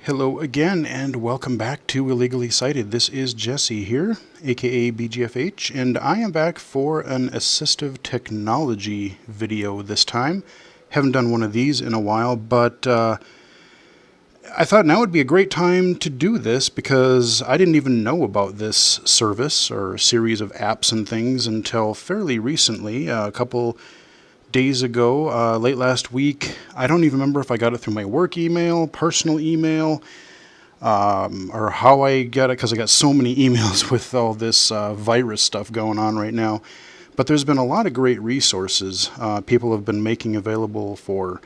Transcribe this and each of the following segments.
Hello again, and welcome back to Illegally Cited. This is Jesse here, aka BGFH, and I am back for an assistive technology video this time. Haven't done one of these in a while, but I thought now would be a great time to do this because I didn't even know about this service or series of apps and things until fairly recently, a couple days ago, late last week. I don't even remember if I got it through my work email, personal email, or how I got it, because I got so many emails with all this virus stuff going on right now. But there's been a lot of great resources people have been making available for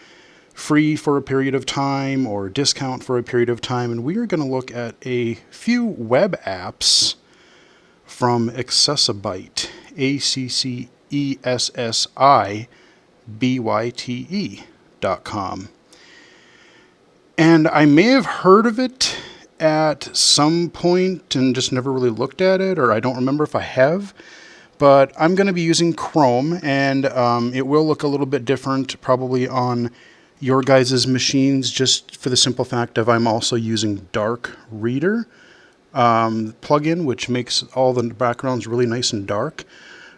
free for a period of time or discount for a period of time. And we are going to look at a few web apps from Accessibyte, Accessibyte.com. And I may have heard of it at some point and just never really looked at it, or I don't remember if I have. But I'm going to be using Chrome, and it will look a little bit different probably on your guys' machines, just for the simple fact of I'm also using Dark Reader plugin, which makes all the backgrounds really nice and dark.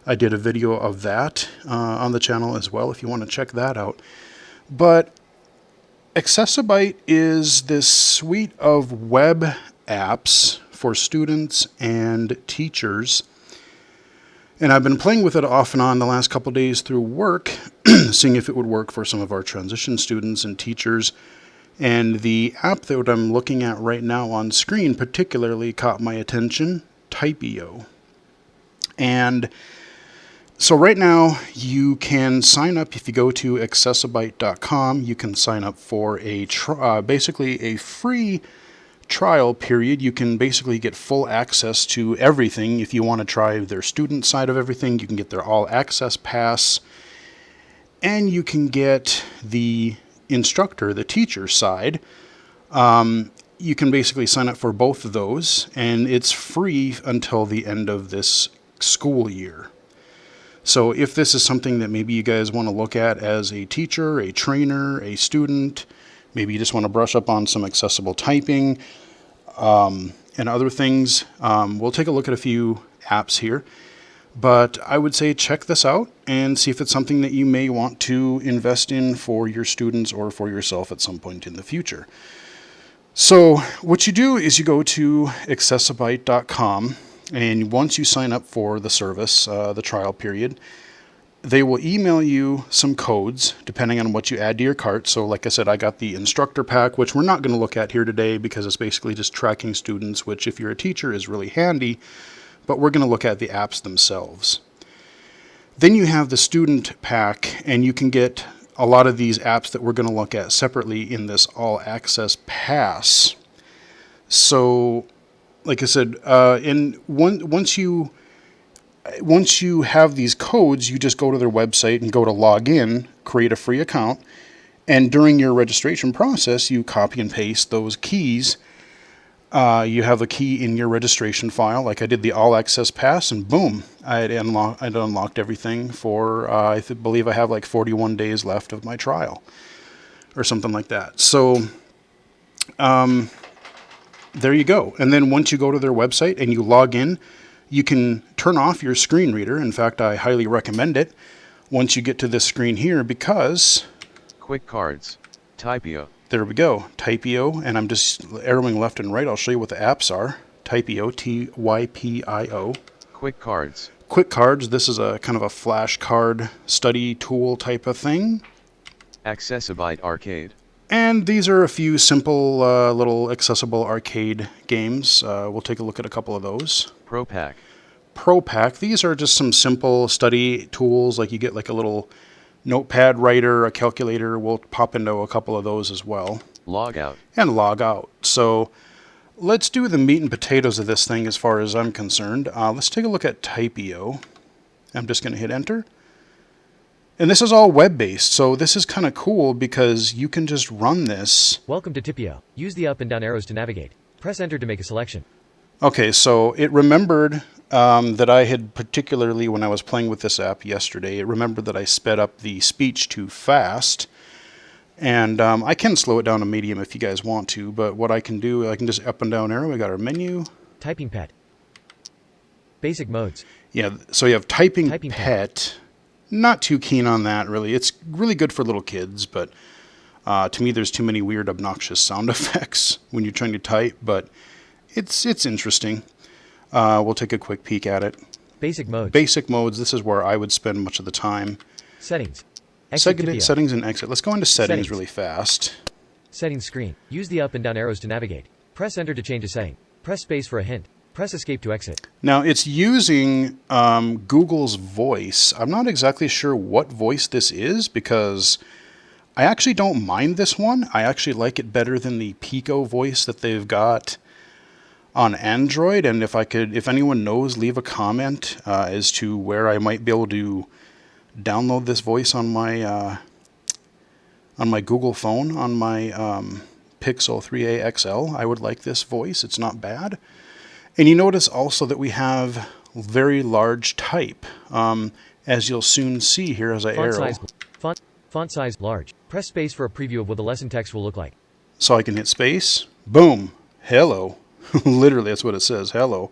I did a video of that on the channel as well if you want to check that out. But Accessibyte is this suite of web apps for students and teachers. And I've been playing with it off and on the last couple days through work, seeing if it would work for some of our transition students and teachers. And the app that I'm looking at right now on screen particularly caught my attention, Typeo. And so right now you can sign up. If you go to Accessibyte.com, you can sign up for a basically a free trial period. You can basically get full access to everything. If you want to try their student side of everything, you can get their all access pass, and you can get the instructor, the teacher side. You can basically sign up for both of those, and it's free until the end of this school year. So if this is something that maybe you guys want to look at as a teacher, a trainer, a student, maybe you just want to brush up on some accessible typing and other things, we'll take a look at a few apps here. But I would say check this out and see if it's something that you may want to invest in for your students or for yourself at some point in the future. So what you do is you go to Accessibyte.com, and once you sign up for the service, the trial period, they will email you some codes depending on what you add to your cart. So like I said, I got the instructor pack, which we're not going to look at here today because it's basically just tracking students, which if you're a teacher is really handy, but we're going to look at the apps themselves. Then you have the student pack, and you can get a lot of these apps that we're going to look at separately in this all access pass. So like I said, once you have these codes, you just go to their website and go to log in, create a free account, and during your registration process, you copy and paste those keys. You have a key in your registration file, like I did the all access pass, and boom, I'd unlocked everything for, I believe I have like 41 days left of my trial, or something like that. So, there you go. And then once you go to their website and you log in, you can turn off your screen reader. In fact, I highly recommend it once you get to this screen here, because quick cards, Typeo. There we go, Typeo, and I'm just arrowing left and right. I'll show you what the apps are. Typeo, Typio. Quick cards. Quick cards, this is a kind of a flashcard study tool type of thing. Accessibyte Arcade. And these are a few simple little accessible arcade games. We'll take a look at a couple of those. ProPack, these are just some simple study tools, like you get like a little Notepad writer, a calculator. We'll pop into a couple of those as well. Logout. And Logout. So let's do the meat and potatoes of this thing as far as I'm concerned. Let's take a look at Typeo. I'm just going to hit enter. And this is all web-based, so this is kind of cool because you can just run this. Welcome to Typeo. Use the up and down arrows to navigate. Press enter to make a selection. Okay, so it remembered that I had, particularly when I was playing with this app yesterday, it remembered that I sped up the speech too fast. And I can slow it down to medium if you guys want to, but what I can do, I can just up and down arrow. We got our menu. Typing pet. Basic modes. Yeah, so you have typing Typing pet. Not too keen on that, really. It's really good for little kids, but to me there's too many weird, obnoxious sound effects when you're trying to type, but it's interesting. We'll take a quick peek at it. Basic modes. Basic modes, this is where I would spend much of the time. Settings. Exit to PO. Settings and exit. Let's go into settings Settings. really fast. Settings screen. Use the up and down arrows to navigate. Press enter to change a setting. Press space for a hint. Press escape to exit. Now it's using Google's voice. I'm not exactly sure what voice this is because I actually don't mind this one. I actually like it better than the Pico voice that they've got on Android. And if anyone knows, leave a comment as to where I might be able to download this voice on my Google phone, on my Pixel 3a XL. I would like this voice. It's not bad. And you notice also that we have very large type, as you'll soon see here as I Font arrow. size. Font size large. Press space for a preview of what the lesson text will look like. So I can hit space. Boom. Hello. Literally, that's what it says. Hello.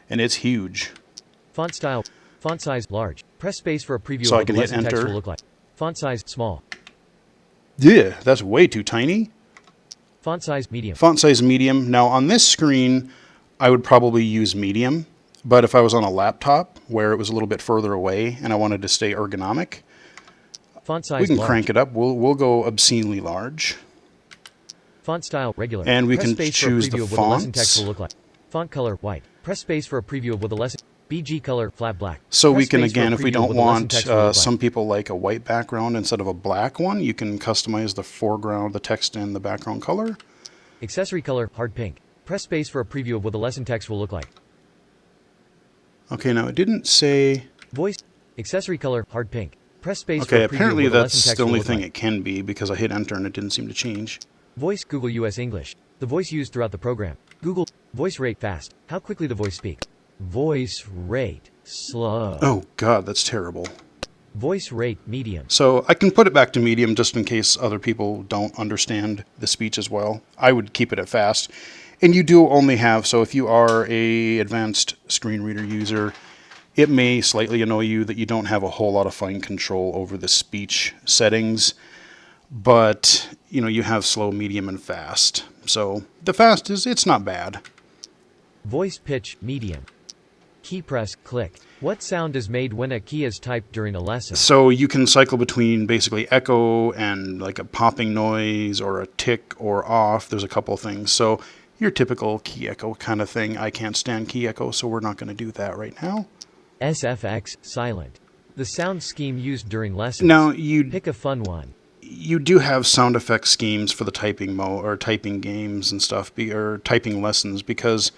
And it's huge. Font style. Font size large. Press space for a preview So of I what the can hit lesson text enter. will look like. Font size small. Yeah, that's way too tiny. Font size medium. Font size medium. Now on this screen, I would probably use medium. But if I was on a laptop where it was a little bit further away and I wanted to stay ergonomic, Font size we can large. crank it up. We'll go obscenely large. Font style regular. And we Press can space choose for a preview the of what the lesson text fonts. will look like. Font color white. Press space for a preview of what the lesson. BG color flat black. So Press we can, space for a again, if we preview of don't what the lesson want, text will look like. some people like a white background instead of a black one, you can customize the foreground, the text, and the background color. Accessory color hard pink. Press space for a preview of what the lesson text will look like. Okay, now it didn't say... Voice. Accessory color hard pink. Press space for Okay, a preview apparently of what the that's lesson text the will only look thing like. it can be because I hit enter and it didn't seem to change. Voice Google US English. The voice used throughout the program. Google. Voice rate fast. How quickly the voice speaks. Voice rate slow. Oh god, that's terrible. Voice rate medium. So I can put it back to medium just in case other people don't understand the speech as well. I would keep it at fast. And you do only have, so if you are a advanced screen reader user, it may slightly annoy you that you don't have a whole lot of fine control over the speech settings, but you know, you have slow, medium, and fast. So the fast it's not bad. Voice pitch medium. Key press click. What sound is made when a key is typed during a lesson? So you can cycle between basically echo and like a popping noise or a tick or off. There's a couple of things. So your typical key echo kind of thing. I can't stand key echo, so we're not going to do that right now. SFX silent. The sound scheme used during lessons. Now Pick a fun one. you do have sound effect schemes for the typing or typing games and stuff, or typing lessons, because,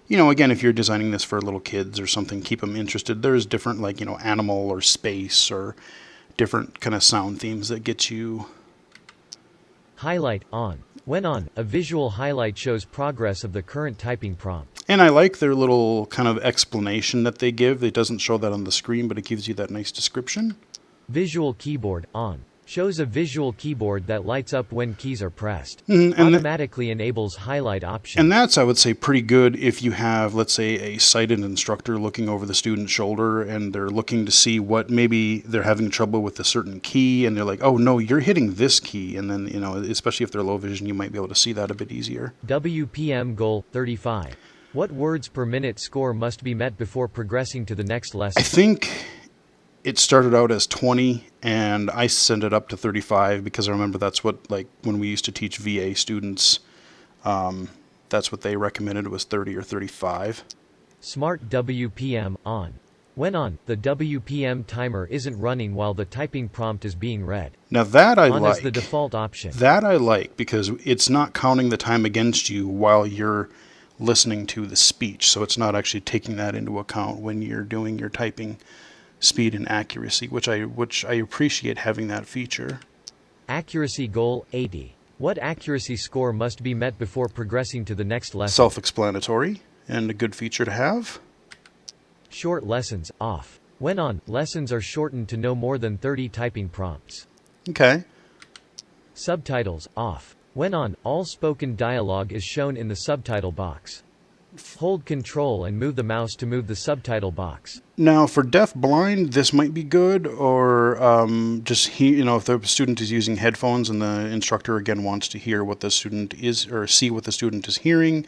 you know, again, if you're designing this for little kids or something, keep them interested. There's different, like, you know, animal or space or different kind of sound themes that get you. Highlight on. When on, a visual highlight shows progress of the current typing prompt. And I like their little kind of explanation that they give. It doesn't show that on the screen, but it gives you that nice description. Visual keyboard on. Shows a visual keyboard that lights up when keys are pressed. And Automatically enables highlight option. And that's, I would say, pretty good if you have, let's say, a sighted instructor looking over the student's shoulder and they're looking to see what maybe they're having trouble with a certain key, and they're like, oh, no, you're hitting this key. And then, you know, especially if they're low vision, you might be able to see that a bit easier. WPM goal 35. What words per minute score must be met before progressing to the next lesson? I think it started out as 20, and I sent it up to 35 because I remember that's what, like, when we used to teach VA students, that's what they recommended, was 30 or 35. Smart WPM on. When on, the WPM timer isn't running while the typing prompt is being read. Now that I On like. is the default option. That I like because it's not counting the time against you while you're listening to the speech. So it's not actually taking that into account when you're doing your typing speed and accuracy, which I appreciate having that feature. Accuracy goal 80. What accuracy score must be met before progressing to the next lesson? Self-explanatory and a good feature to have. Short lessons off. When on, lessons are shortened to no more than 30 typing prompts. Okay. Subtitles off. When on, all spoken dialogue is shown in the subtitle box. Hold Control and move the mouse to move the subtitle box. Now, for deaf-blind, this might be good, or if the student is using headphones and the instructor again wants to hear what the student is or see what the student is hearing.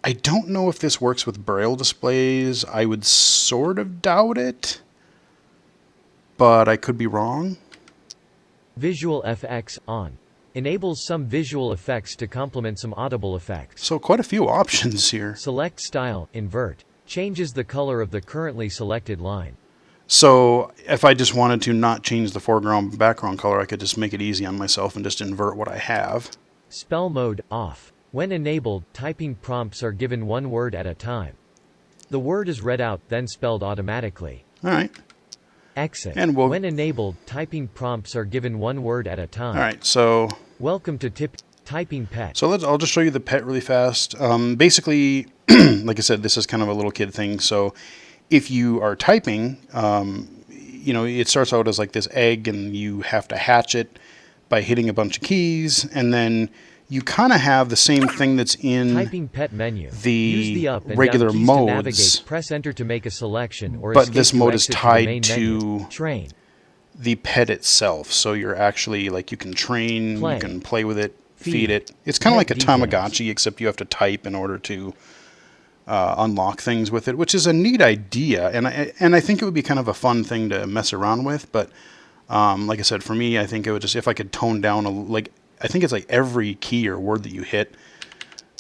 I don't know if this works with Braille displays. I would sort of doubt it, but I could be wrong. Visual FX on. Enables some visual effects to complement some audible effects. So quite a few options here. Select style, invert. Changes the color of the currently selected line. So if I just wanted to not change the foreground and background color, I could just make it easy on myself and just invert what I have. Spell mode off. When enabled, typing prompts are given one word at a time. The word is read out, then spelled automatically. All right. Exit. And when enabled, typing prompts are given one word at a time. All right, so Welcome to Typing Pet. So I'll just show you the pet really fast. Basically, like I said, this is kind of a little kid thing. So if you are typing, it starts out as like this egg, and you have to hatch it by hitting a bunch of keys, and then you kind of have the same thing that's in Typing Pet menu. the Use the up and regular down keys modes. To navigate. Press enter to make a selection, or but escape this to mode is exit tied the main to menu. Train. the pet itself. So you're actually like, you can train, Play. you can play with it, Feed. feed it. It's kind of like Pet a details. Tamagotchi, except you have to type in order to unlock things with it, which is a neat idea. And I think it would be kind of a fun thing to mess around with. But like I said, for me, I think it would just, if I could tone down I think it's like every key or word that you hit,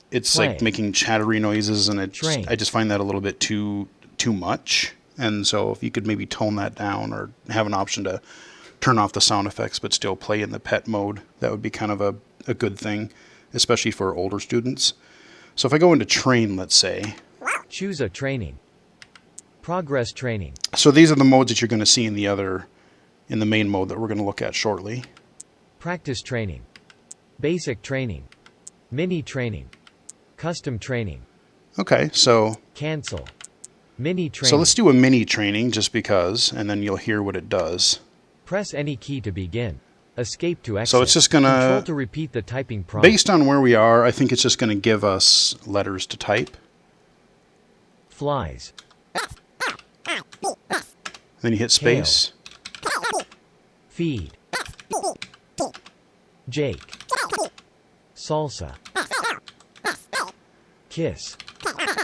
it's Play. like making chattery noises, and Train. I just find that a little bit too much. And so if you could maybe tone that down, or have an option to turn off the sound effects but still play in the pet mode, that would be kind of a good thing, especially for older students. So if I go into train, let's say. Choose a training. Progress training. So these are the modes that you're going to see in the main mode that we're going to look at shortly. Practice training. Basic training. Mini training. Custom training. Okay, so Cancel. Mini training. let's do a mini training just because, and then you'll hear what it does. Press any key to begin. Escape to exit. So it's just gonna, Control to repeat the typing prompt. based on where we are, I think it's just going to give us letters to type. Flies. Then you hit space. Feed. Jake. Salsa. Kiss.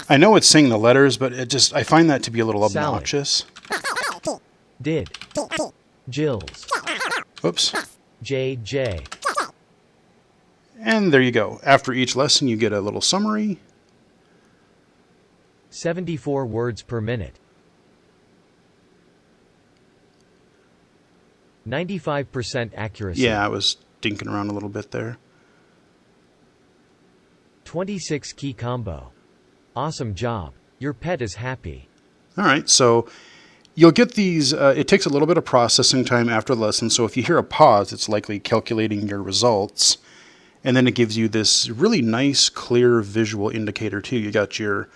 I know it's saying the letters, but I find that to be a little Salad. obnoxious. Did. Jills. Oops. JJ. And there you go. After each lesson, you get a little summary. 74 words per minute. 95% accuracy. Yeah, I was dinking around a little bit there. 26 key combo. Awesome job. Your pet is happy. All right, so you'll get these. It takes a little bit of processing time after the lesson, so if you hear a pause, it's likely calculating your results. And then it gives you this really nice, clear visual indicator, too. You got your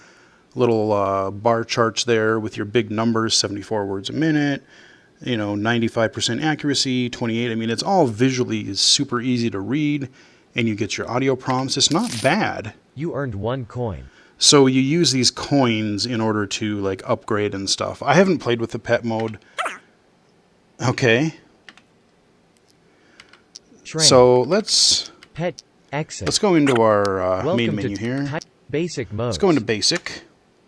little bar charts there with your big numbers, 74 words a minute, 95% accuracy, 28. I mean, it's all visually super easy to read, and you get your audio prompts. It's not bad. You earned 1 coin. So you use these coins in order to upgrade and stuff. I haven't played with the pet mode. Okay. Train. So let's Pet. Exit. go into our Welcome main to menu here. Basic mode. Let's go into basic.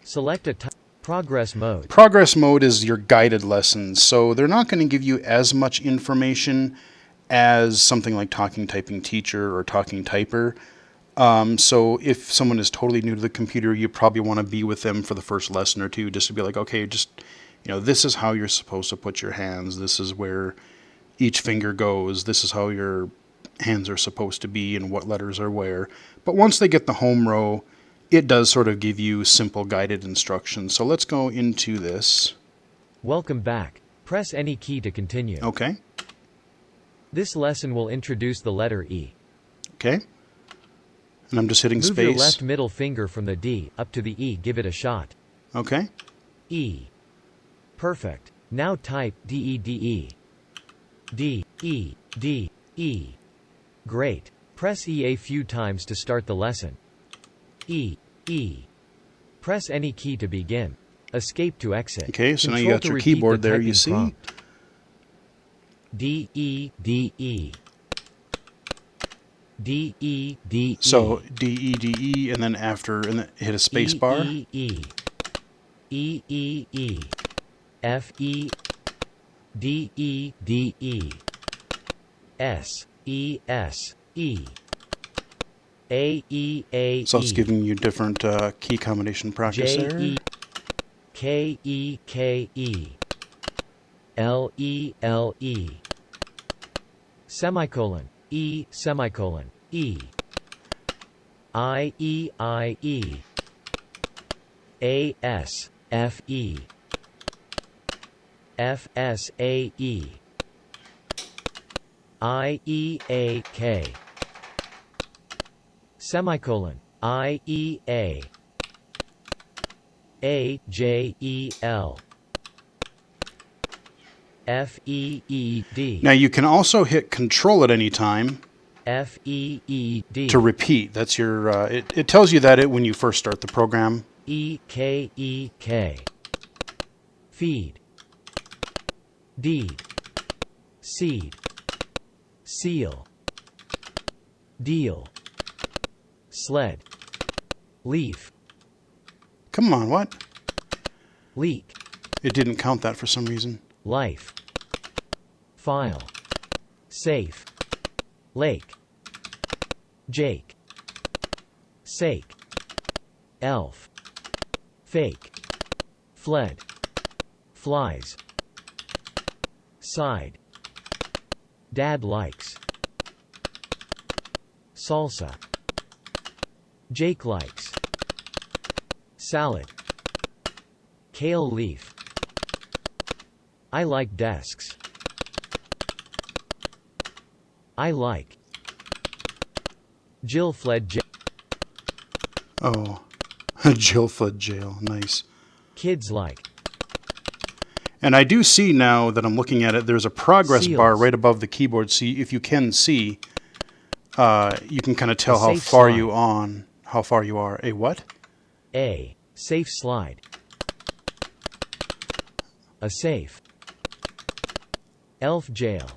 Select a progress mode. Progress mode is your guided lessons. So they're not going to give you as much information as something like Talking Typing Teacher or Talking Typer. So if someone is totally new to the computer, you probably want to be with them for the first lesson or two, just to be like, okay, this is how you're supposed to put your hands. This is where each finger goes. This is how your hands are supposed to be and what letters are where. But once they get the home row, it does sort of give you simple guided instructions. So let's go into this. Welcome back. Press any key to continue. Okay. This lesson will introduce the letter E. Okay. And I'm just hitting Move space. your left middle finger from the D up to the E. Give it a shot. Okay. E. Perfect. Now type D-E-D-E. D-E-D-E. Great. Press E a few times to start the lesson. E. E. Press any key to begin. Escape to exit. Okay, so now you Control got to your repeat keyboard the there, you typing see? prompt. D E D E. D E D E. So D-E-D-E, and then after, and then hit a space bar. E E E. E E E. F E. D E D E. S E S E. A E A E. So it's giving you different key combination practice J there. E K E K E. L E L E. Semicolon. E semicolon. E. I E I E. A S F E. F S A E. I E A K. Semicolon. I E A. A J E L. F E E D. Now you can also hit Control at any time F E E D. to repeat. That's your. It tells you that when you first start the program. E K E K. Feed. Deed. Seed. Seal. Deal. Sled. Leaf. Come on, what? Leak. It didn't count that for some reason. Life. File. Safe. Lake. Jake. Sake. Elf. Fake. Fled. Flies. Side. Dad likes. Salsa. Jake likes. Salad. Kale leaf. I like desks. I like. Jill fled jail. Oh, Jill fled jail. Nice. Kids like. And I do see now that I'm looking at it, there's a progress bar Seals. right above the keyboard. See, if you can see, you can kind of tell A how safe far slide. how far you are. A what? A. Safe slide. A safe. Elf jail.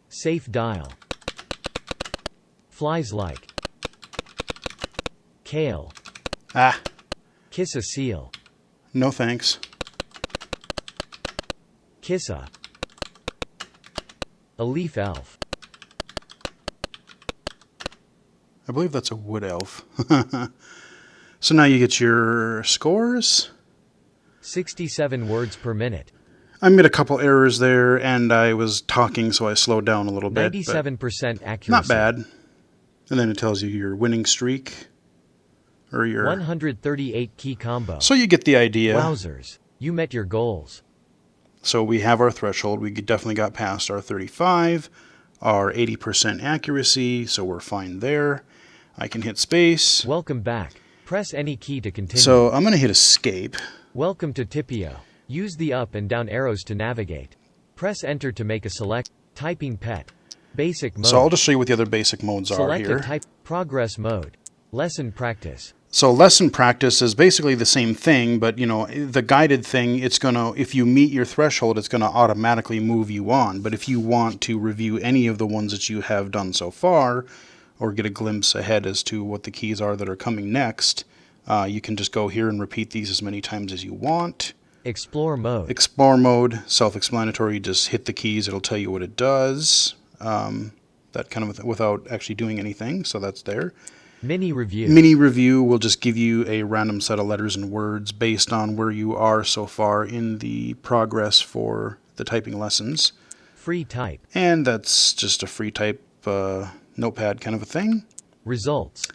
Safe dial. Flies like. Kale. Ah, Kiss a seal. no thanks. Kiss a. A leaf elf. I believe that's a wood elf. So now you get your scores. 67 words per minute. I made a couple errors there, and I was talking, so I slowed down a little bit. but 97% accuracy. not bad. And then it tells you your winning streak, or your. 138 key combo. So you get the idea. Wowzers. You met your goals. So we have our threshold. We definitely got past our 35, our 80% accuracy, so we're fine there. I can hit space. Welcome back. Press any key to continue. So I'm going to hit escape. Welcome to Tipio. Use the up and down arrows to navigate. Press enter to make a select. Typing pet. Basic mode. So I'll just show you what the other basic modes are Select here. a type. Progress mode. Lesson practice. So lesson practice is basically the same thing, but the guided thing, it's going to, if you meet your threshold, it's going to automatically move you on. But if you want to review any of the ones that you have done so far, or get a glimpse ahead as to what the keys are that are coming next, you can just go here and repeat these as many times as you want. Explore mode. Explore mode, self-explanatory, just hit the keys, it'll tell you what it does. That kind of without actually doing anything, so that's there. Mini review. Mini review will just give you a random set of letters and words based on where you are so far in the progress for the typing lessons. Free type. And that's just a free type Notepad kind of a thing. Results.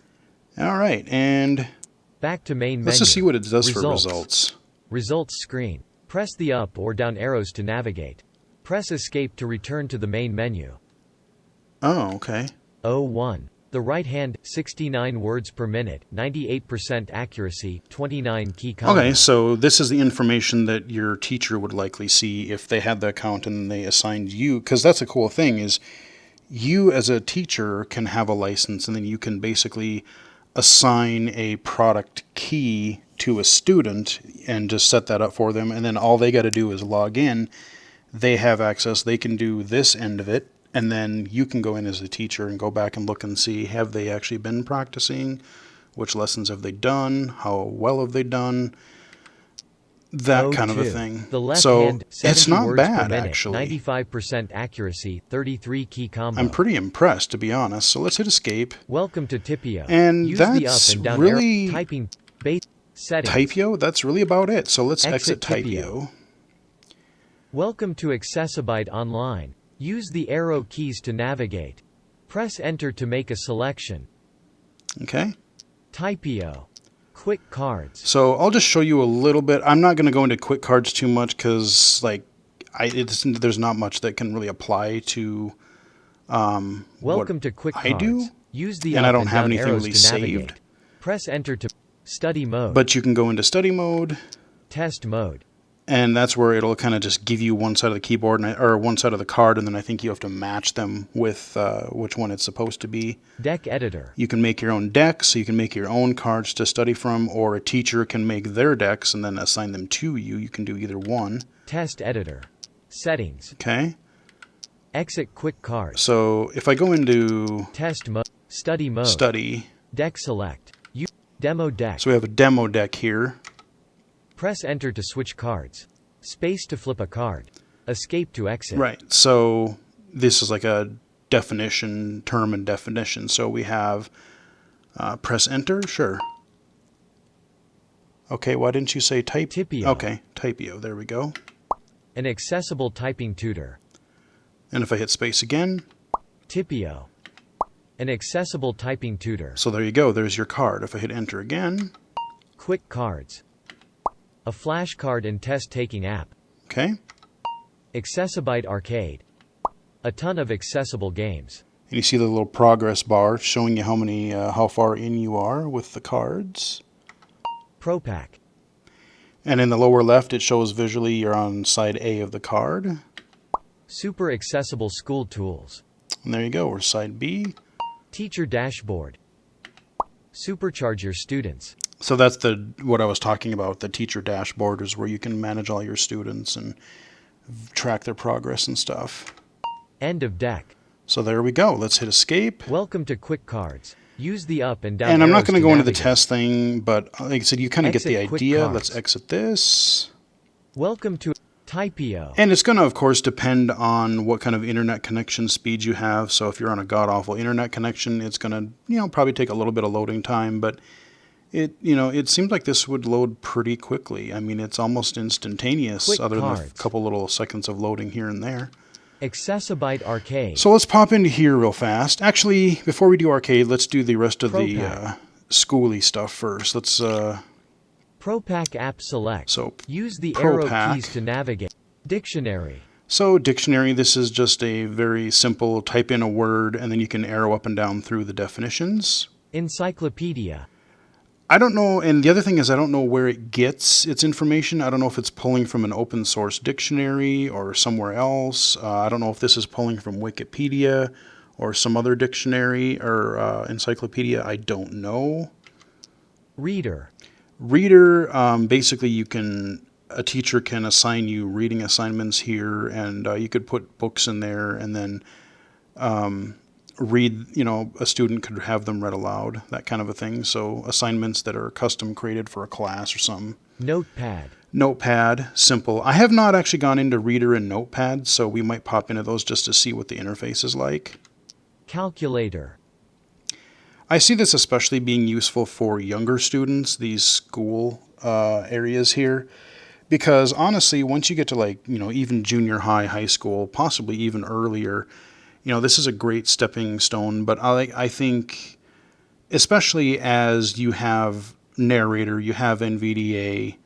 All right, and Back to main menu. let's just see what it does for Results. results. Results screen. Press the up or down arrows to navigate. Press escape to return to the main menu. Oh, okay. 01. The right hand, 69 words per minute, 98% accuracy, 29 key combo. Okay, so this is the information that your teacher would likely see if they had the account and they assigned you, because that's a cool thing is you as a teacher can have a license, and then you can basically assign a product key to a student and just set that up for them. And then all they got to do is log in. They have access. They can do this end of it. And then you can go in as a teacher and go back and look and see, have they actually been practicing? Which lessons have they done? How well have they done? That Mode kind of a 2. thing. The left So hand, it's 70 not words per bad, minute, actually. 95% accuracy, 33 key combo. I'm pretty impressed, to be honest. So let's hit escape. Welcome to Tipio. And Use that's the up and down really arrow, typing base settings. Typio. That's really about it. So let's exit Exit Typio. Welcome to Accessibyte Online. Use the arrow keys to navigate. Press enter to make a selection. Okay. Typio. Quick cards. So I'll just show you a little bit. I'm not going to go into quick cards too much because, like, there's not much that can really apply to Welcome to quick I cards. do, Use the and up I don't and have down anything arrows really to navigate. saved. Press enter to study mode. But you can go into study mode, Test mode. and that's where it'll kind of just give you one side of the keyboard or one side of the card, and then I think you have to match them with which one it's supposed to be. Deck editor. You can make your own decks, so you can make your own cards to study from, or a teacher can make their decks and then assign them to you. You can do either one. Test editor. Settings. Okay. Exit quick cards. So if I go into Test mode. Study mode. study, Deck select. Demo deck. so we have a demo deck here. Press enter to switch cards. Space to flip a card. Escape to exit. Right. So this is like a definition, term and definition. So we have press enter. Sure. Okay. Why didn't you say type? Tipio. Okay. Typio. There we go. An accessible typing tutor. And if I hit space again, Tipio. An accessible typing tutor. so there you go. There's your card. If I hit enter again, Quick cards. A flashcard and test-taking app. okay. Accessibyte Arcade. A ton of accessible games. And you see the little progress bar showing you how far in you are with the cards. ProPack. And in the lower left, it shows visually you're on side A of the card. Super accessible school tools. And there you go. We're side B. Teacher dashboard. Supercharge your students. So that's what I was talking about. The teacher dashboard is where you can manage all your students and track their progress and stuff. End of deck. So there we go. Let's hit escape. Welcome to quick cards. Use the up and down And I'm not arrows going to go into the navigate. test thing, but like I said, you kind of get the Exit quick idea. cards. Let's exit this. Welcome to Typio. And it's going to, of course, depend on what kind of internet connection speed you have. So if you're on a god-awful internet connection, it's going to, probably take a little bit of loading time. But it seems like this would load pretty quickly. I mean, it's almost instantaneous, Quick other than a cards. couple little seconds of loading here and there. Accessibyte Arcade. So let's pop into here real fast. Actually, before we do arcade, let's do the rest of the ProPack. schooly stuff first. Let's ProPack app select. so Use the arrow ProPack. keys to navigate. Dictionary. So dictionary, this is just a very simple type in a word, and then you can arrow up and down through the definitions. Encyclopedia. I don't know, and the other thing is I don't know where it gets its information. I don't know if it's pulling from an open source dictionary or somewhere else. I don't know if this is pulling from Wikipedia or some other dictionary or encyclopedia. I don't know. Reader. Reader, basically a teacher can assign you reading assignments here, and you could put books in there and then read, a student could have them read aloud, that kind of a thing. So assignments that are custom created for a class or something. Notepad. Notepad, simple. I have not actually gone into Reader and Notepad, so we might pop into those just to see what the interface is like. Calculator. I see this especially being useful for younger students, these school areas here, because honestly, once you get to even junior high, high school, possibly even earlier, this is a great stepping stone. But I think, especially as you have Narrator, you have NVDA,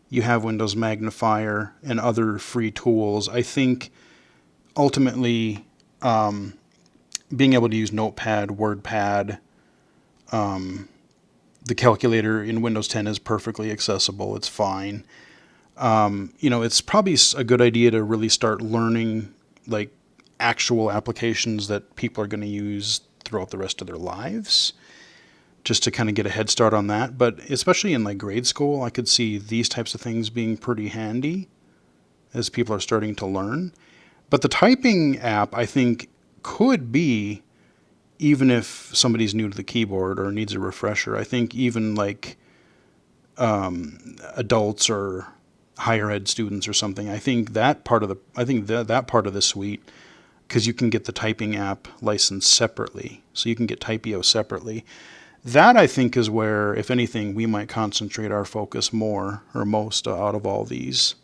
you have Windows Magnifier and other free tools, I think ultimately being able to use Notepad, WordPad, the calculator in Windows 10 is perfectly accessible. It's fine. It's probably a good idea to really start learning actual applications that people are going to use throughout the rest of their lives, just to kind of get a head start on that. But especially in like grade school, I could see these types of things being pretty handy as people are starting to learn. But the typing app, I think, could be, even if somebody's new to the keyboard or needs a refresher, I think even like adults or higher ed students or something, I think that part of that part of the suite, because you can get the typing app license separately, so you can get Typeo separately. That, I think, is where, if anything, we might concentrate our focus more or most out of all these.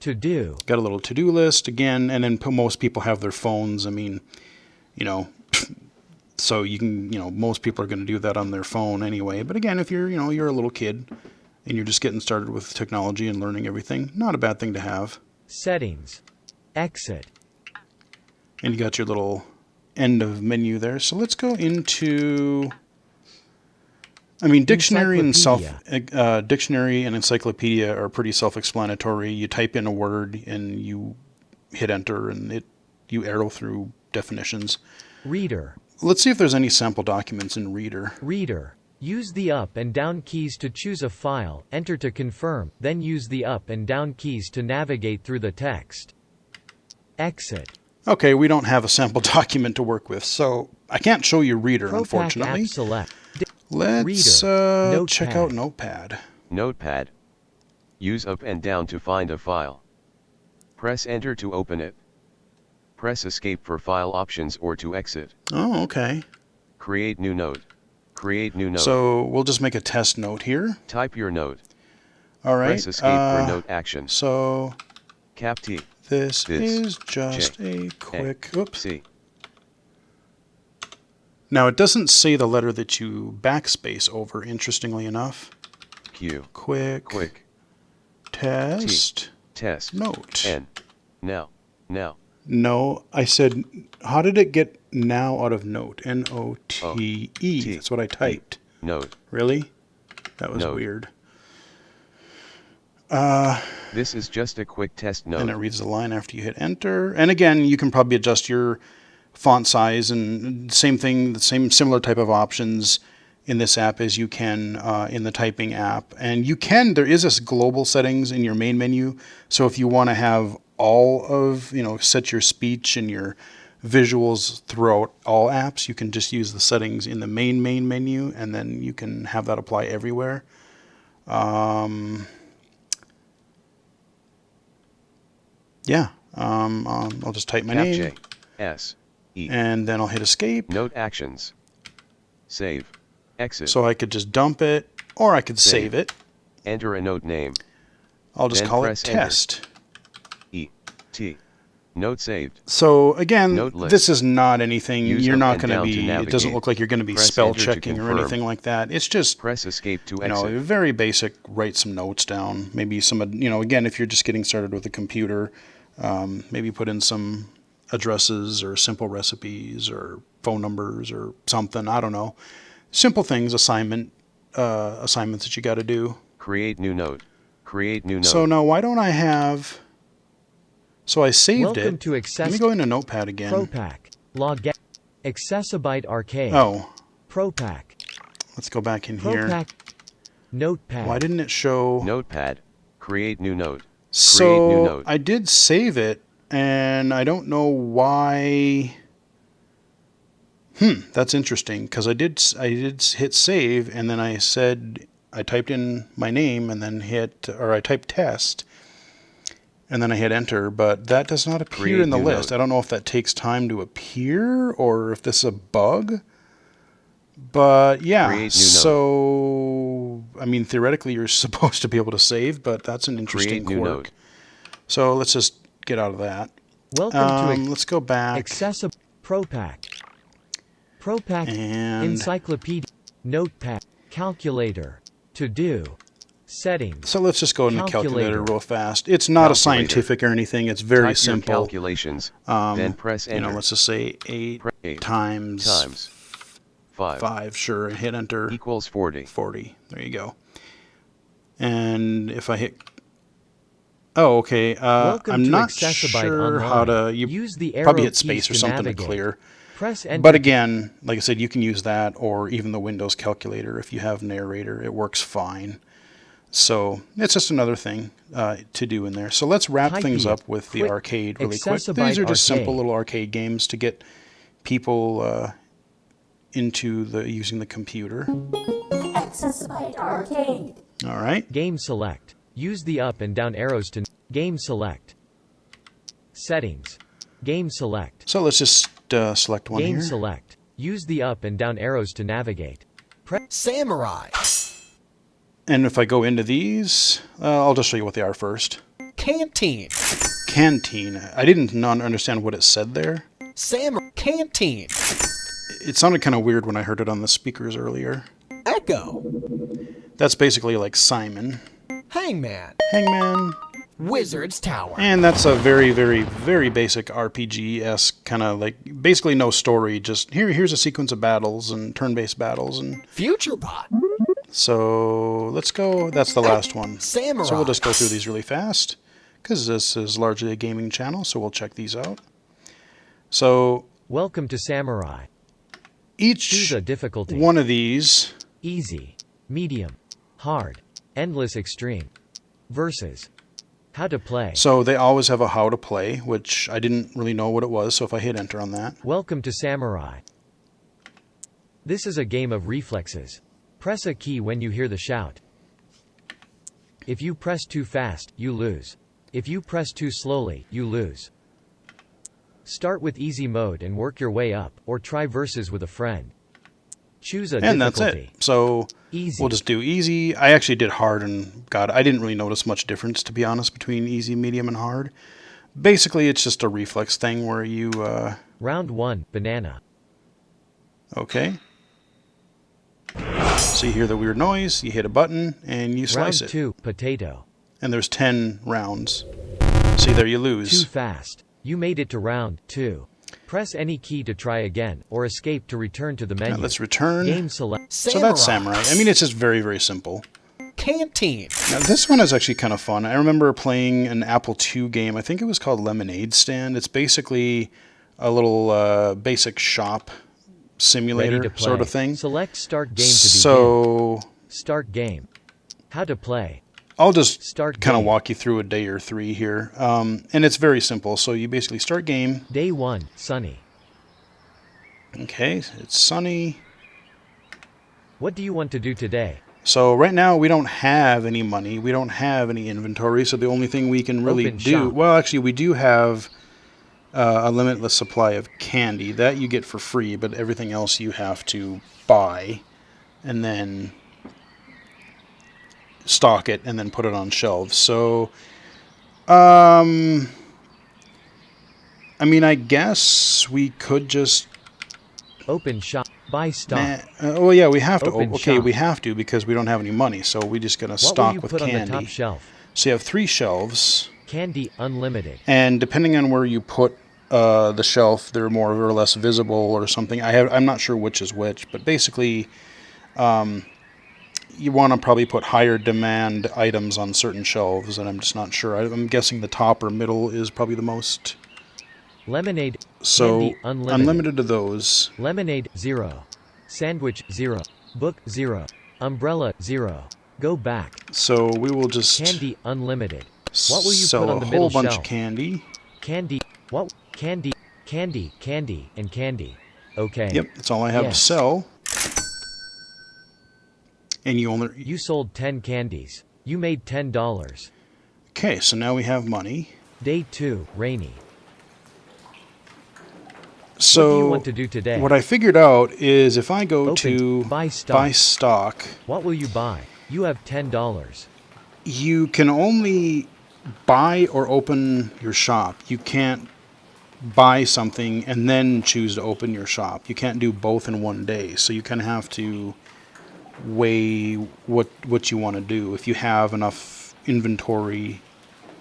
To do. Got a little to-do list again, and then most people have their phones. I mean, so you can, most people are going to do that on their phone anyway. But again, if you're a little kid and you're just getting started with technology and learning everything, not a bad thing to have. Settings. Exit. And you got your little end of menu there. So let's go into, dictionary and encyclopedia are pretty self-explanatory. You type in a word and you hit enter, and you arrow through definitions. Reader. Let's see if there's any sample documents in Reader. Reader. Use the up and down keys to choose a file, enter to confirm, then use the up and down keys to navigate through the text. Exit. Okay, we don't have a sample document to work with, so I can't show you Reader, ProPack unfortunately. App select. Let's Reader. check out Notepad. Notepad. Use up and down to find a file. Press enter to open it. Press escape for file options or to exit. Oh, okay. Create new note. Create new note. So we'll just make a test note here. Type your note. All right. Press escape for note action. So Cap T. This is just J, a quick. A, Oops. C. Now it doesn't say the letter that you backspace over. Interestingly enough. Q. Quick. Test. T. Test. Note. N. Now. No, I said, how did it get now out of note? N-O-T-E. T. That's what I typed. Note. Really? That was Note. weird. This is just a quick test note. And it reads the line after you hit enter. And again, you can probably adjust your font size, and same thing, the same similar type of options in this app as you can in the typing app. And there is this global settings in your main menu. So if you want to have all of, set your speech and your visuals throughout all apps, you can just use the settings in the main menu, and then you can have that apply everywhere. I'll just type my Cap name. J. S. E. And then I'll hit escape. Note actions. Save. Exit. So I could just dump it, or I could save it. Enter a note name. I'll just Then call it press enter. test. E. T. Note saved. So again, Note list. this is not anything. Use You're up not and going to down be. to It doesn't navigate. look like you're going to be Press spell enter to checking or confirm. anything like that. It's just Press escape to exit. very basic. Write some notes down. Maybe some. Again, if you're just getting started with a computer, maybe put in some addresses or simple recipes or phone numbers or something. I don't know. Simple things. Assignments that you got to do. Create new note. Create new note. So now why don't I have? So I saved Welcome it. to Let me go into Notepad again. ProPack. Logout. Accessibyte Arcade. Oh, ProPack. let's go back in here. ProPack. Notepad. Why didn't it show? Notepad. Create new note. So Create new note. I did save it, and I don't know why. That's interesting, because I did hit save, and then I typed in my name, and then I typed test, and then I hit enter, but that does not appear Create in the new list. note. I don't know if that takes time to appear, or if this is a bug. But yeah, Create new note. so theoretically you're supposed to be able to save, but that's an interesting Create new quirk. note. So let's just get out of that. Welcome to Let's go back. ProPack. ProPack. And Encyclopedia. Notepad. Calculator. To do. Settings. so let's just go into calculator Calculator. real fast. It's not a Calculator. scientific or anything. It's very Type your simple. calculations. Then press enter. Let's just say 8 8 times 5 5. Sure, and hit enter. equals 40. 40. There you go. And if I hit Oh, okay. Welcome I'm to not Accessibyte sure Online. how to. You Use the probably arrow hit keys space or to something to navigate. clear. Press enter. But again, like I said, you can use that or even the Windows calculator if you have narrator. It works fine. So it's just another thing to do in there. So let's wrap things up with the arcade really quick. These are just simple little arcade games to get people into using the computer. Accessibyte Arcade. All right. Game select. Use the up and down arrows to game select. Settings. Game select. So let's just select one Game here. select. Use the up and down arrows to navigate. Samurai. And if I go into these, I'll just show you what they are first. Canteen. Canteen. I didn't understand what it said there. Canteen. It sounded kind of weird when I heard it on the speakers earlier. Echo. That's basically like Simon. Hangman. Hangman. Wizard's Tower. And that's a very, very, very basic RPG-esque kind of like, basically no story, just here's a sequence of battles and turn-based battles. And FutureBot. so let's go, that's the last one. Samurai. So we'll just go through these really fast because this is largely a gaming channel, so we'll check these out. So Welcome to Samurai. each Choose a difficulty. one of these, Easy, medium, hard, endless extreme. Versus. How to play. so they always have a how to play, which I didn't really know what it was, so if I hit enter on that. Welcome to Samurai. This is a game of reflexes. Press a key when you hear the shout. If you press too fast, you lose. If you press too slowly, you lose. Start with easy mode and work your way up, or try versus with a friend. Choose a And difficulty. that's it. So Easy. we'll just do easy. I actually did hard, and God, I didn't really notice much difference, to be honest, between easy, medium, and hard. Basically, it's just a reflex thing where you, Round 1, banana. okay. So you hear the weird noise, you hit a button, and you slice Round it. 2, potato. And there's 10 rounds. See, there you Too lose. fast. You made it to round 2. Press any key to try again, or escape to return to the Now menu. let's return. Game select. So that's Samurai. I mean, it's just very, very simple. Canteen. Now, this one is actually kind of fun. I remember playing an Apple II game. I think it was called Lemonade Stand. It's basically a little basic shop Ready simulator to play. sort of thing. Select start game to begin. So Start game. How to play. I'll just Start kind of game. walk you through a day or three here. And it's very simple. So you basically start game. Day 1, sunny. Okay, it's sunny. What do you want to do today? So right now we don't have any money. We don't have any inventory. So the only thing we can really Open do... shop. Well, actually, we do have a limitless supply of candy. That you get for free, but everything else you have to buy and then stock it and then put it on shelves. So, I mean, I guess we could just... Open shop. Buy stock. well, yeah, we have to. Open Okay, shop. we have to because we don't have any money. So we just gonna What will stock you with put on the top candy. shelf? So you have 3 shelves, Candy unlimited. and depending on where you put the shelf, they're more or less visible or something. I'm not sure which is which, but basically, you want to probably put higher demand items on certain shelves, and I'm just not sure. I'm guessing the top or middle is probably the most. Lemonade. So Candy unlimited. I'm limited to those. Lemonade 0. Sandwich 0. Book 0. Umbrella 0. Go back. So we will just Candy unlimited. What will you sell put on the a middle whole bunch shelf? of candy. Candy. What? Candy. Candy. Candy. And candy. Okay. Yep, that's all I have to Yes. sell. And you only... You sold 10 candies. You made $10. Okay, so now we have money. Day 2, rainy. So What do you want to do today? what I figured out is if I go Open. to Buy stock. buy stock, What will you buy? You have $10. you can only buy or open your shop. You can't buy something and then choose to open your shop. You can't do both in one day. So you kind of have to weigh what you want to do. If you have enough inventory,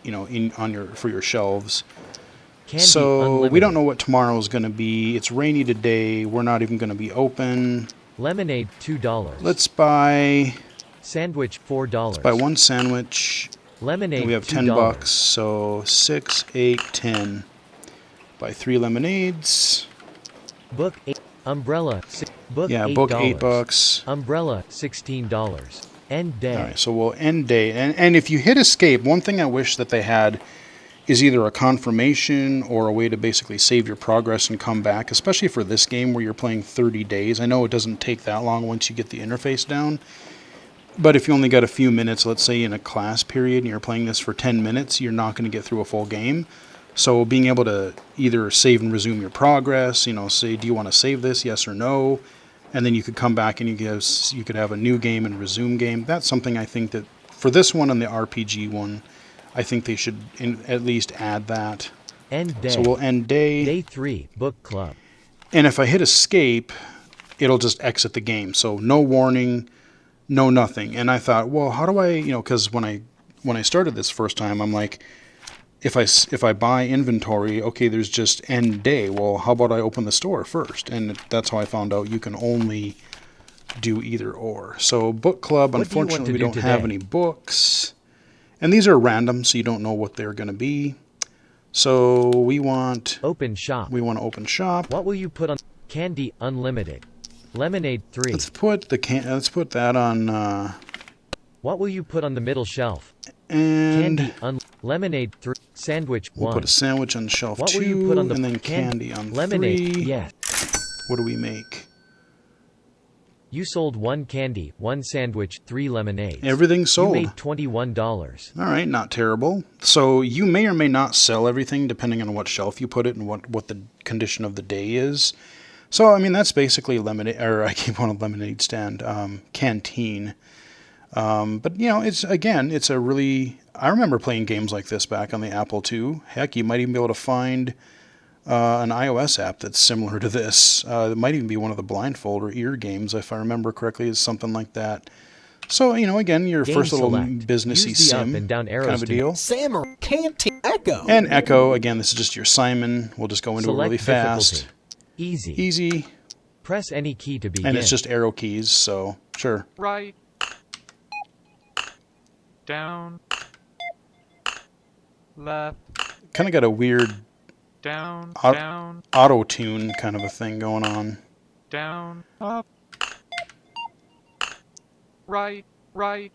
you know, for your shelves. Candy So unlimited. we don't know what tomorrow is going to be. It's rainy today. We're not even going to be open. Lemonade $2. Let's buy Sandwich $4. buy one sandwich. Lemonade, And we have $2. $10, so 6, 8, 10. Buy 3 lemonades. Book 8. Umbrella. Book Yeah, $8. book $8. Umbrella, $16. End day. All right, so we'll end day. And if you hit escape, one thing I wish that they had is either a confirmation or a way to basically save your progress and come back, especially for this game where you're playing 30 days. I know it doesn't take that long once you get the interface down, but if you only got a few minutes, let's say in a class period, and you're playing this for 10 minutes, you're not going to get through a full game. So being able to either save and resume your progress, say, do you want to save this, yes or no? And then you could come back and you could have a new game and resume game. That's something I think that for this one and the RPG one, I think they should at least add that. End day. So we'll end day. Day 3, book club. And if I hit escape, it'll just exit the game. So no warning, no nothing. And I thought, well, how do I, because when I started this first time, I'm like, if I buy inventory, okay, there's just end day. Well, how about I open the store first? And that's how I found out you can only do either or. So book club, What do you want unfortunately, to we do don't today? have any books. And these are random, so you don't know what they're going to be. So we want Open shop. to open shop. What will you put on candy unlimited? Lemonade 3. Let's put that on What will you put on the middle shelf? and Candy lemonade 3. Sandwich 1. we'll put a sandwich on shelf What 2 will you put on the and then candy on lemonade? 3. Yes. What do we make? You sold 1 candy, 1 sandwich, 3 lemonades. Everything's sold. You made $21. All right, not terrible. So you may or may not sell everything depending on what shelf you put it and what the condition of the day is. So, I mean, that's basically lemonade, or I keep on a lemonade stand, canteen. But, it's a really, I remember playing games like this back on the Apple II. Heck, you might even be able to find an iOS app that's similar to this. It might even be one of the blindfold or ear games, if I remember correctly, is something like that. So, again, your Game first little select. businessy Use the up sim and down kind arrows of a to- deal. Samurai Canteen Echo. And Echo, again, this is just your Simon. We'll just go into it Select really fast. difficulty. Easy. Easy. Press any key to begin. And it's just arrow keys, so sure. Right. Down. Left. Kind of got a weird Down. Au- Down. auto-tune kind of a thing going on. Down. Up. Right. Right.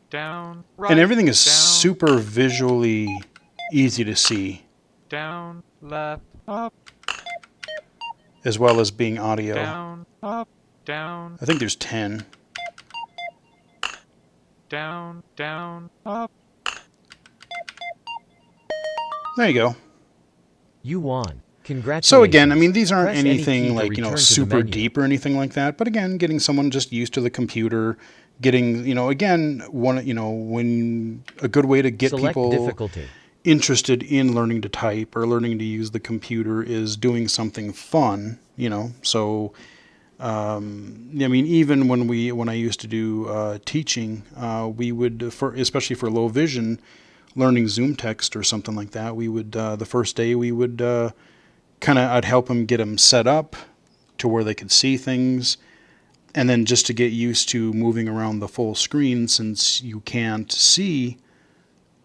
Down. Right. And everything is down, super visually easy to see, Down. Left. Up. as well as being audio. Down. Up. Down. I think there's 10. Down. Down. Up. There you go. You won. Congratulations. So again, I mean, these aren't Press any key anything to like, return to the super menu. deep or anything like that. But again, getting someone just used to the computer, getting, again, when a good way to get Select people difficulty. interested in learning to type or learning to use the computer is doing something fun, So, I mean, even when I used to do teaching, we would, especially for low vision, learning Zoom text or something like that, we would the first day we would I'd help them get them set up to where they could see things, and then just to get used to moving around the full screen since you can't see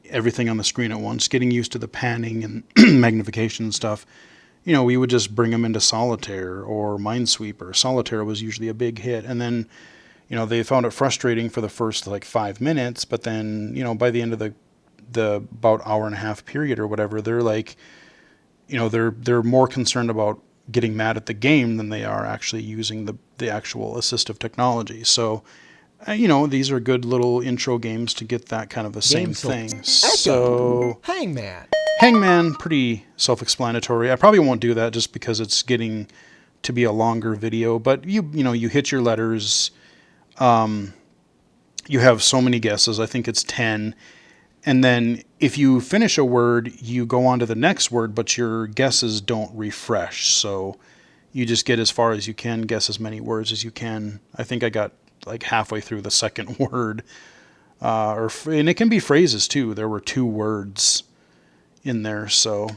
everything on the screen at once, getting used to the panning and magnification and stuff. We would just bring them into Solitaire or Minesweeper. Solitaire was usually a big hit, and then they found it frustrating for the first 5 minutes, but then by the end of the about hour and a half period or whatever, they're like, they're more concerned about getting mad at the game than they are actually using the actual assistive technology. So, these are good little intro games to get that kind of the same thing. So, Hangman, pretty self-explanatory. I probably won't do that just because it's getting to be a longer video. But you hit your letters. You have so many guesses. I think it's 10. And then if you finish a word, you go on to the next word, but your guesses don't refresh. So you just get as far as you can, guess as many words as you can. I think I got halfway through the second word. And it can be phrases too. There were 2 words in there. So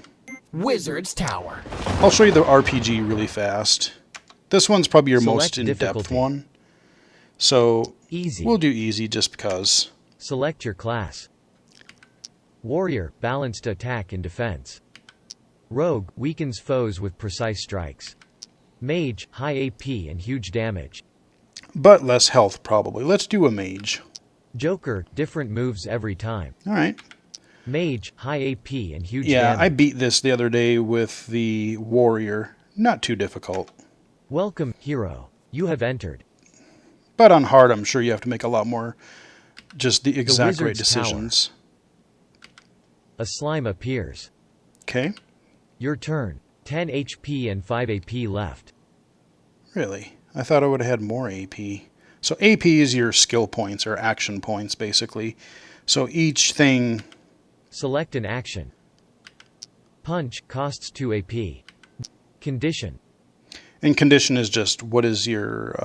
Wizard's Tower. I'll show you the RPG really fast. This one's probably your Select most in-depth difficulty. one. So Easy. we'll do easy just because. Select your class. Warrior, balanced attack and defense. Rogue, weakens foes with precise strikes. Mage, high AP and huge damage. But less health, probably. Let's do a mage. Joker, different moves every time. All right. Mage, high AP and huge Yeah, damage. I beat this the other day with the warrior. Not too difficult. Welcome, hero. You have entered. But on hard, I'm sure you have to make a lot more just the exact right Wizard's decisions. A slime appears. Okay. Your turn. 10 HP and 5 AP left. Really? I thought I would have had more AP. So AP is your skill points or action points, basically. So each thing... Select an action. Punch costs 2 AP. Condition. And condition is just what is your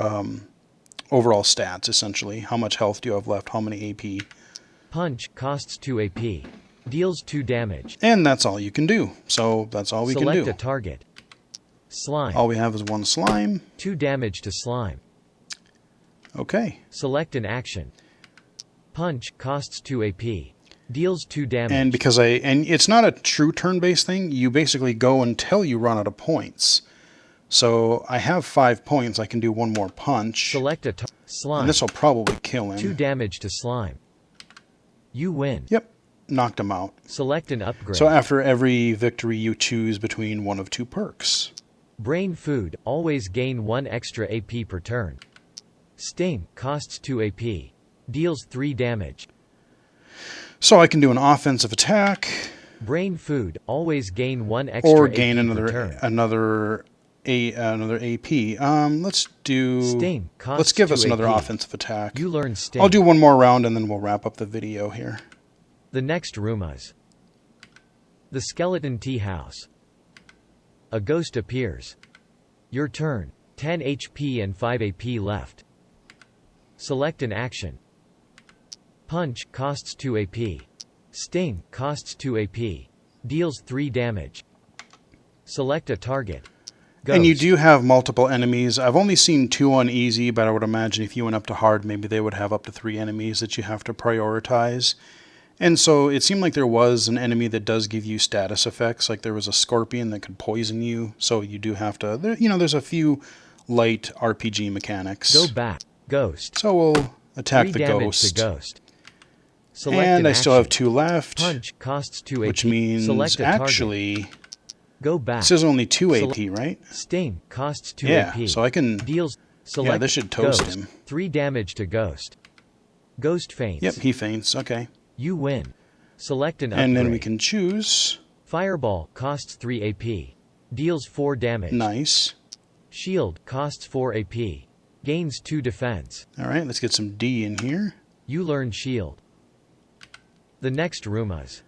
overall stats, essentially. How much health do you have left? How many AP? Punch costs 2 AP. Deals 2 damage. And that's all you can do. So that's all we can Select do. a target. Slime. All we have is one slime. 2 damage to slime. Okay. Select an action. Punch costs 2 AP. Deals 2 damage. And because and it's not a true turn-based thing, you basically go until you run out of points. So I have 5 points. I can do one more punch. Select a slime. And this will probably kill him. 2 damage to slime. You win. Yep. Knocked him out. Select an upgrade. So after every victory, you choose between one of 2 perks. Brain food, always gain 1 extra AP per turn. Sting, costs 2 AP. Deals 3 damage. So I can do an offensive attack. Brain food, always gain 1 extra Or AP gain per turn. another AP. Let's do... Sting, costs let's give 2 us another AP. offensive attack. You learn Sting. I'll do one more round and then we'll wrap up the video here. The next Rumas. The Skeleton Tea House. A ghost appears. Your turn. 10 HP and 5 AP left. Select an action. Punch costs 2 AP. Sting costs 2 AP. Deals 3 damage. Select a target. Ghost. And you do have multiple enemies. I've only seen 2 on easy, but I would imagine if you went up to hard, maybe they would have up to 3 enemies that you have to prioritize. And so it seemed like there was an enemy that does give you status effects, like there was a scorpion that could poison you. So you do have to, there's a few light RPG mechanics. Go back. Ghost. So we'll attack 3 the damage ghost. to ghost. Select And an I still have action. 2 left, Punch costs 2 AP. which means Select a target. actually Go back. this is only 2 AP, right? Sting costs 2 Yeah, AP. so I can... Deals. Select this should toast ghost. him. 3 damage to ghost. Ghost faints. Yep, he faints. Okay. You win. Select an upgrade. And then we can choose. Fireball costs 3 AP. Deals 4 damage. Nice. Shield costs 4 AP. Gains 2 defense. All right, let's get some D in here. You learn shield. The next Rumas.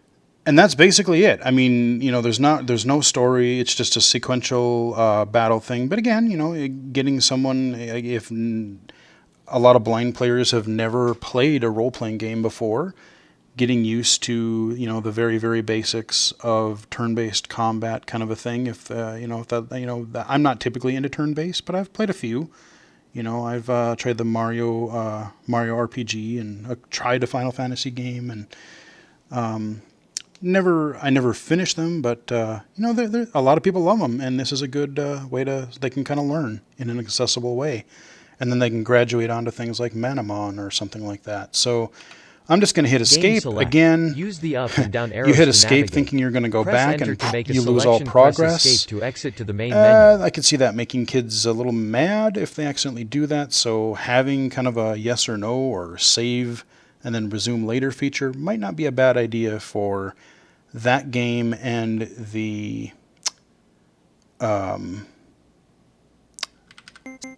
And that's basically it. I mean, there's no story. It's just a sequential battle thing. But again, getting someone, if a lot of blind players have never played a role-playing game before, getting used to, the very, very basics of turn-based combat kind of a thing. I'm not typically into turn-based, but I've played a few. I've tried the Mario RPG and tried a Final Fantasy game, and I never finished them, but a lot of people love them, and this is a good way they can kind of learn in an accessible way, and then they can graduate onto things like Manamon or something like that. So I'm just going to hit escape select. again. Use the up and down arrows You hit to escape navigate. thinking you're going to go Press back, enter and to make a you lose all selection. progress. Press escape to exit to the main menu. I could see that making kids a little mad if they accidentally do that. So having kind of a yes or no or save and then resume later feature might not be a bad idea for that game and the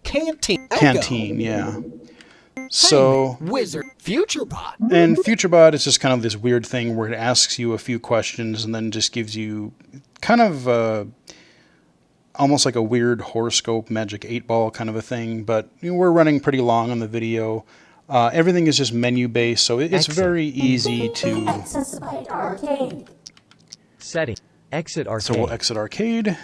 Canteen, yeah. So, Wizard FutureBot. and FutureBot is just kind of this weird thing where it asks you a few questions and then just gives you kind of almost like a weird horoscope magic 8-ball kind of a thing. But we're running pretty long on the video. Everything is just menu based, so it's Exit. very easy to. Accessibyte Arcade. Setting. Exit arcade. So we'll exit arcade.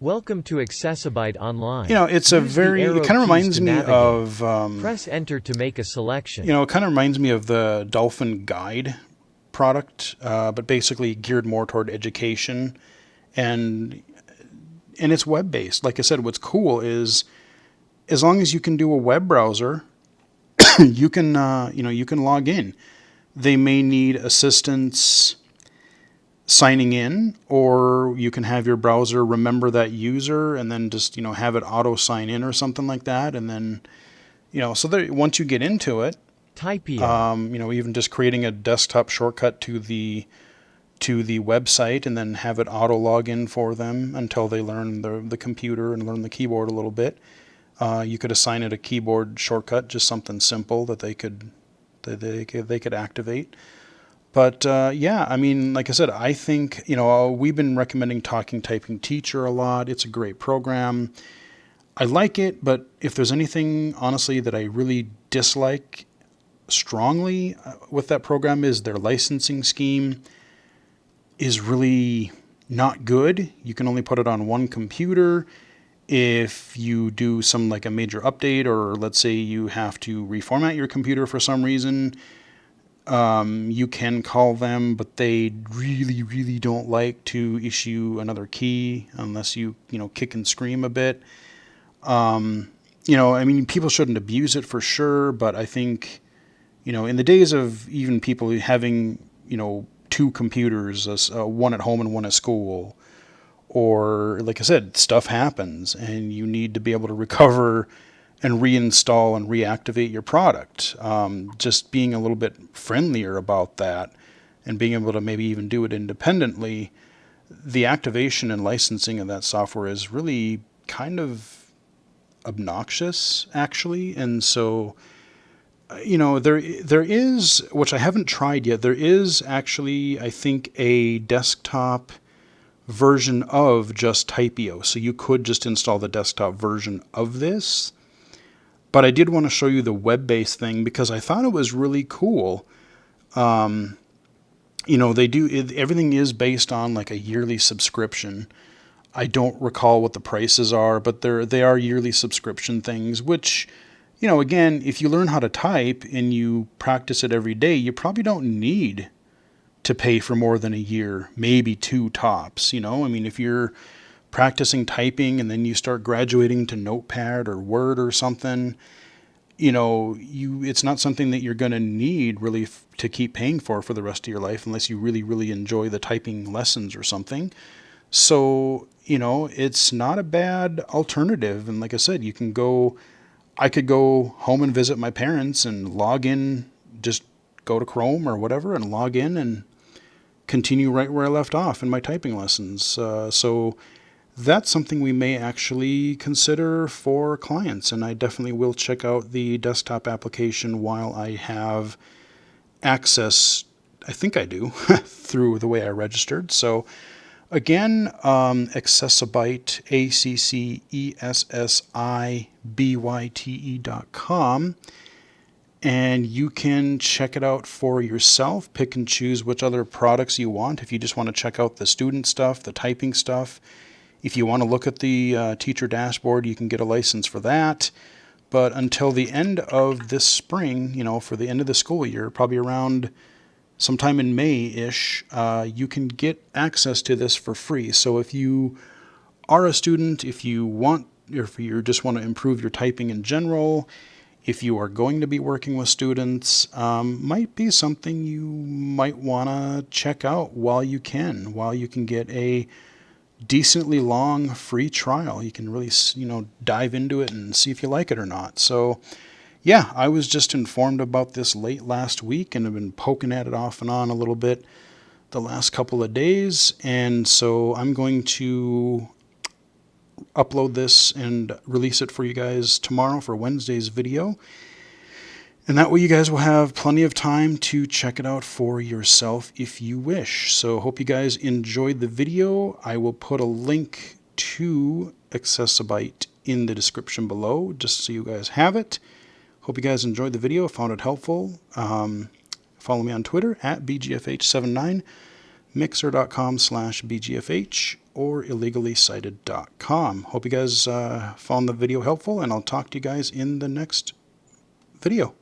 Welcome to Accessibyte Online. You know, it's a Use the very, arrow it kind of keys reminds to me navigate. of, Press enter to make a selection. you know, it kind of reminds me of the Dolphin Guide product, but basically geared more toward education, and it's web-based. Like I said, what's cool is as long as you can do a web browser, you can, you can log in. They may need assistance signing in, or you can have your browser remember that user and then just, have it auto sign in or something like that. And then, so there, once you get into it, Typeo. even just creating a desktop shortcut to the website and then have it auto log in for them until they learn the computer and learn the keyboard a little bit. You could assign it a keyboard shortcut, just something simple that they could activate. But yeah, I mean, like I said, I think, we've been recommending Talking Typing Teacher a lot. It's a great program. I like it, but if there's anything, honestly, that I really dislike strongly with that program is their licensing scheme is really not good. You can only put it on one computer. If you do some like a major update, or let's say you have to reformat your computer for some reason, you can call them, but they really, really don't like to issue another key unless you kick and scream a bit. I mean, people shouldn't abuse it for sure, but I think, in the days of even people having, two computers, one at home and one at school, or like I said, stuff happens and you need to be able to recover and reinstall and reactivate your product. Just being a little bit friendlier about that and being able to maybe even do it independently, the activation and licensing of that software is really kind of obnoxious, actually. And so, there is, which I haven't tried yet, there is actually, I think, a desktop version of just Typeo. So you could just install the desktop version of this. But I did want to show you the web-based thing because I thought it was really cool. They do, everything is based on like a yearly subscription. I don't recall what the prices are, but they are yearly subscription things, which, again, if you learn how to type and you practice it every day, you probably don't need to pay for more than a year, maybe two tops. I mean, if you're practicing typing and then you start graduating to Notepad or Word or something, it's not something that you're going to need really to keep paying for the rest of your life unless you really, really enjoy the typing lessons or something. So, it's not a bad alternative. And like I said, I could go home and visit my parents and log in, just go to Chrome or whatever and log in and continue right where I left off in my typing lessons. So that's something we may actually consider for clients. And I definitely will check out the desktop application while I have access. I think I do through the way I registered. So again, Accessibyte, AccessiByte.com. And you can check it out for yourself, pick and choose which other products you want. If you just want to check out the student stuff, the typing stuff, if you want to look at the teacher dashboard, you can get a license for that. But until the end of this spring, for the end of the school year, probably around sometime in May-ish, you can get access to this for free. So if you are a student, if you just want to improve your typing in general, if you are going to be working with students, might be something you might want to check out while you can get a decently long free trial. You can really, dive into it and see if you like it or not. So yeah, I was just informed about this late last week and have been poking at it off and on a little bit the last couple of days. And so I'm going to upload this and release it for you guys tomorrow for Wednesday's video. And that way you guys will have plenty of time to check it out for yourself if you wish. So hope you guys enjoyed the video. I will put a link to Accessibyte in the description below just so you guys have it. Hope you guys enjoyed the video, found it helpful. Follow me on Twitter at BGFH79. mixer.com/bgfh, or illegally-cited.com. Hope you guys found the video helpful, and I'll talk to you guys in the next video.